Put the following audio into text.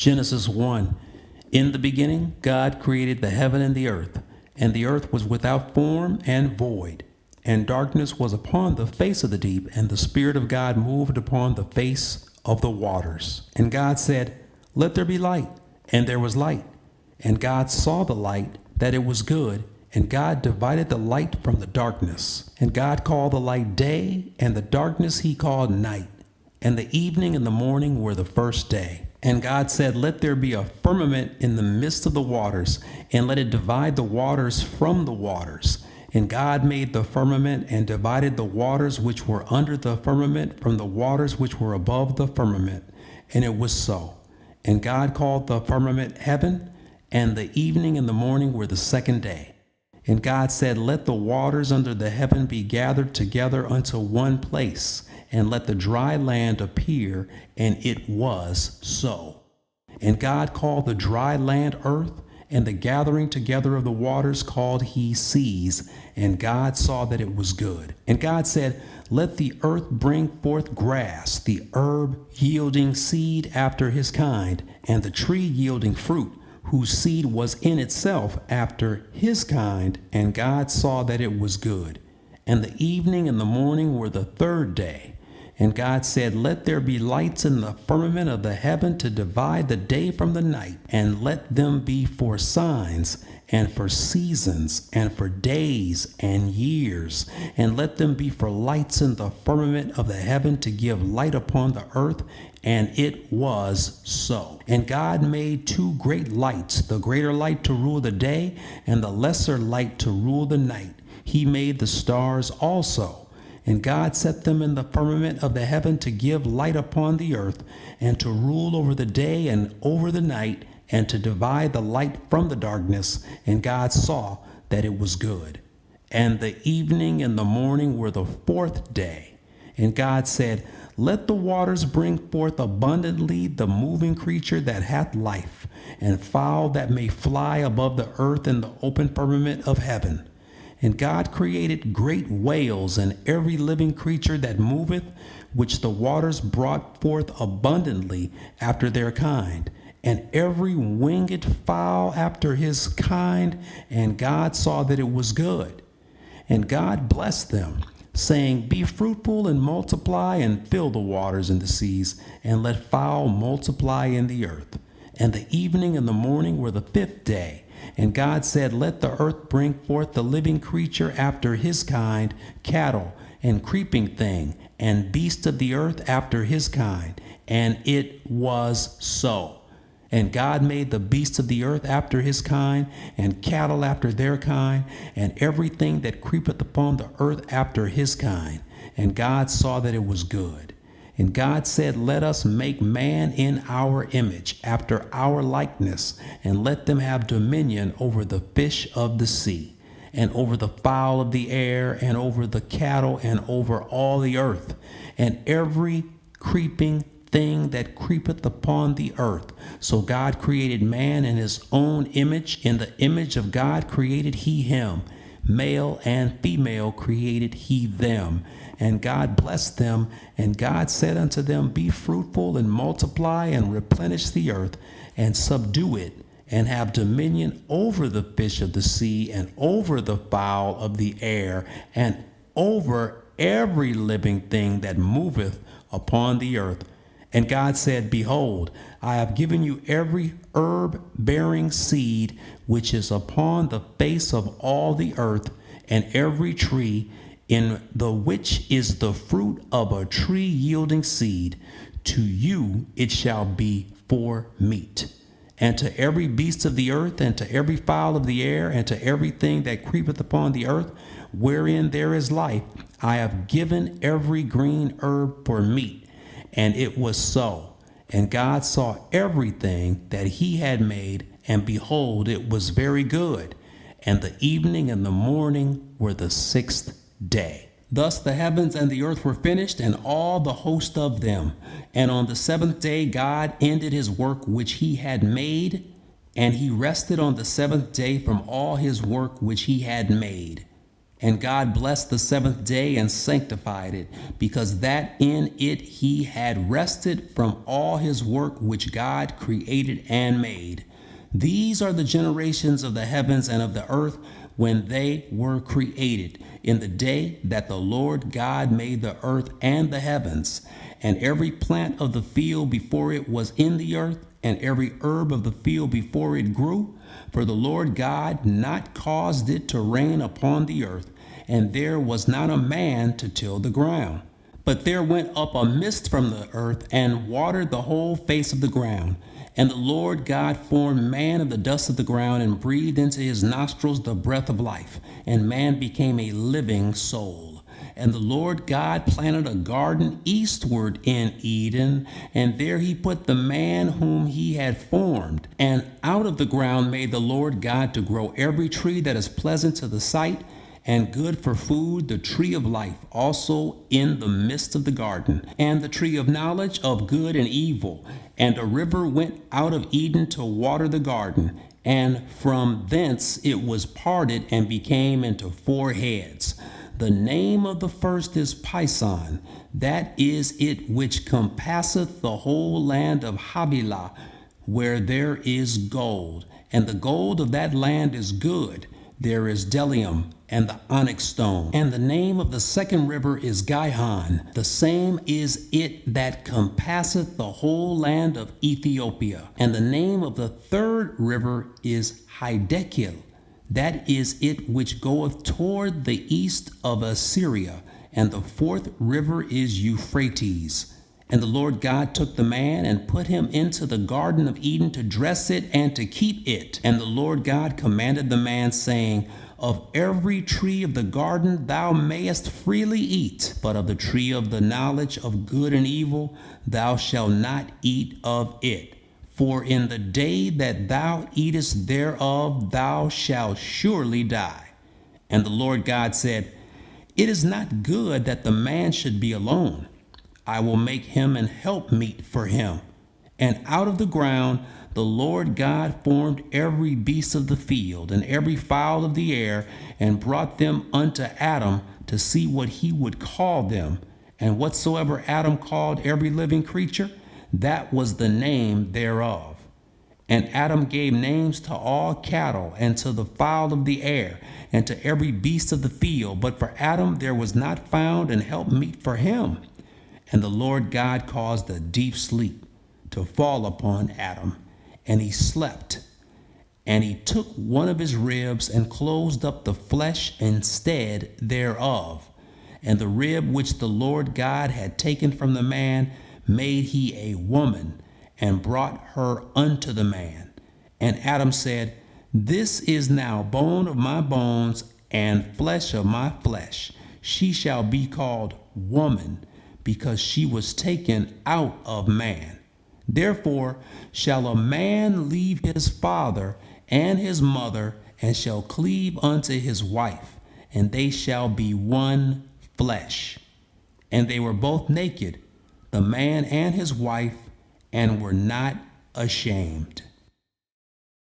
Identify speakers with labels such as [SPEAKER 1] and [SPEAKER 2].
[SPEAKER 1] Genesis 1. In the beginning, God created the heaven and the earth was without form and void, and darkness was upon the face of the deep, and the Spirit of God moved upon the face of the waters. And God said, "Let there be light," and there was light. And God saw the light, that it was good, and God divided the light from the darkness. And God called the light day, and the darkness he called night. And the evening and the morning were the first day. And God said, "Let there be a firmament in the midst of the waters, and let it divide the waters from the waters." And God made the firmament and divided the waters which were under the firmament from the waters which were above the firmament. And it was so. And God called the firmament heaven, and the evening and the morning were the second day. And God said, "Let the waters under the heaven be gathered together unto one place, and let the dry land appear," and it was so. And God called the dry land earth, and the gathering together of the waters called he seas. And God saw that it was good. And God said, "Let the earth bring forth grass, the herb yielding seed after his kind, and the tree yielding fruit, whose seed was in itself after his kind." And God saw that it was good. And the evening and the morning were the third day. And God said, "Let there be lights in the firmament of the heaven to divide the day from the night, and let them be for signs, and for seasons, and for days and years, and let them be for lights in the firmament of the heaven to give light upon the earth." And it was so. And God made two great lights, the greater light to rule the day, and the lesser light to rule the night. He made the stars also. And God set them in the firmament of the heaven to give light upon the earth, and to rule over the day and over the night, and to divide the light from the darkness. And God saw that it was good. And the evening and the morning were the fourth day. And God said, "Let the waters bring forth abundantly the moving creature that hath life, and fowl that may fly above the earth in the open firmament of heaven." And God created great whales and every living creature that moveth, which the waters brought forth abundantly after their kind, and every winged fowl after his kind. And God saw that it was good. And God blessed them, saying, "Be fruitful and multiply, and fill the waters and the seas, and let fowl multiply in the earth." And the evening and the morning were the fifth day. And God said, "Let the earth bring forth the living creature after his kind, cattle, and creeping thing, and beast of the earth after his kind." And it was so. And God made the beasts of the earth after his kind, and cattle after their kind, and everything that creepeth upon the earth after his kind. And God saw that it was good. And God said, "Let us make man in our image, after our likeness, and let them have dominion over the fish of the sea, and over the fowl of the air, and over the cattle, and over all the earth, and every creeping thing that creepeth upon the earth." So God created man in his own image. In the image of God created he him. Male and female created he them. And God blessed them, and God said unto them, "Be fruitful and multiply, and replenish the earth, and subdue it, and have dominion over the fish of the sea, and over the fowl of the air, and over every living thing that moveth upon the earth." And God said, "Behold, I have given you every herb bearing seed which is upon the face of all the earth, and every tree in the which is the fruit of a tree yielding seed. To you it shall be for meat. And to every beast of the earth, and to every fowl of the air, and to everything that creepeth upon the earth, wherein there is life, I have given every green herb for meat." And it was so. And God saw everything that he had made, and behold, it was very good. And the evening and the morning were the sixth day. Thus the heavens and the earth were finished, and all the host of them. And on the seventh day God ended his work which he had made, and he rested on the seventh day from all his work which he had made. And God blessed the seventh day and sanctified it, because that in it he had rested from all his work which God created and made. These are the generations of the heavens and of the earth when they were created, in the day that the Lord God made the earth and the heavens, and every plant of the field before it was in the earth, and every herb of the field before it grew. For the Lord God not caused it to rain upon the earth, and there was not a man to till the ground. But there went up a mist from the earth, and watered the whole face of the ground. And the Lord God formed man of the dust of the ground, and breathed into his nostrils the breath of life, and man became a living soul. And the Lord God planted a garden eastward in Eden, and there he put the man whom he had formed. And out of the ground made the Lord God to grow every tree that is pleasant to the sight, and good for food, the tree of life also in the midst of the garden, and the tree of knowledge of good and evil. And a river went out of Eden to water the garden, and from thence it was parted and became into four heads. The name of the first is Pison, that is it which compasseth the whole land of Havilah, where there is gold. And the gold of that land is good. There is bdellium and the onyx stone. And the name of the second river is Gihon. The same is it that compasseth the whole land of Ethiopia. And the name of the third river is Hiddekel. That is it which goeth toward the east of Assyria. And the fourth river is Euphrates. And the Lord God took the man and put him into the garden of Eden to dress it and to keep it. And the Lord God commanded the man, saying, Of every tree of the garden thou mayest freely eat, but of the tree of the knowledge of good and evil thou shalt not eat of it. For in the day that thou eatest thereof thou shalt surely die. And the Lord God said, It is not good that the man should be alone. I will make him an helpmeet for him. And out of the ground the Lord God formed every beast of the field and every fowl of the air, and brought them unto Adam to see what he would call them. And whatsoever Adam called every living creature, that was the name thereof. And Adam gave names to all cattle, and to the fowl of the air, and to every beast of the field. But for Adam there was not found an helpmeet for him. And the Lord God caused a deep sleep to fall upon Adam, and he slept. And he took one of his ribs, and closed up the flesh instead thereof. And the rib which the Lord God had taken from the man made he a woman, and brought her unto the man. And Adam said, This is now bone of my bones, and flesh of my flesh. She shall be called woman, because she was taken out of man. Therefore shall a man leave his father and his mother, and shall cleave unto his wife, and they shall be one flesh. And they were both naked, the man and his wife, and were not ashamed.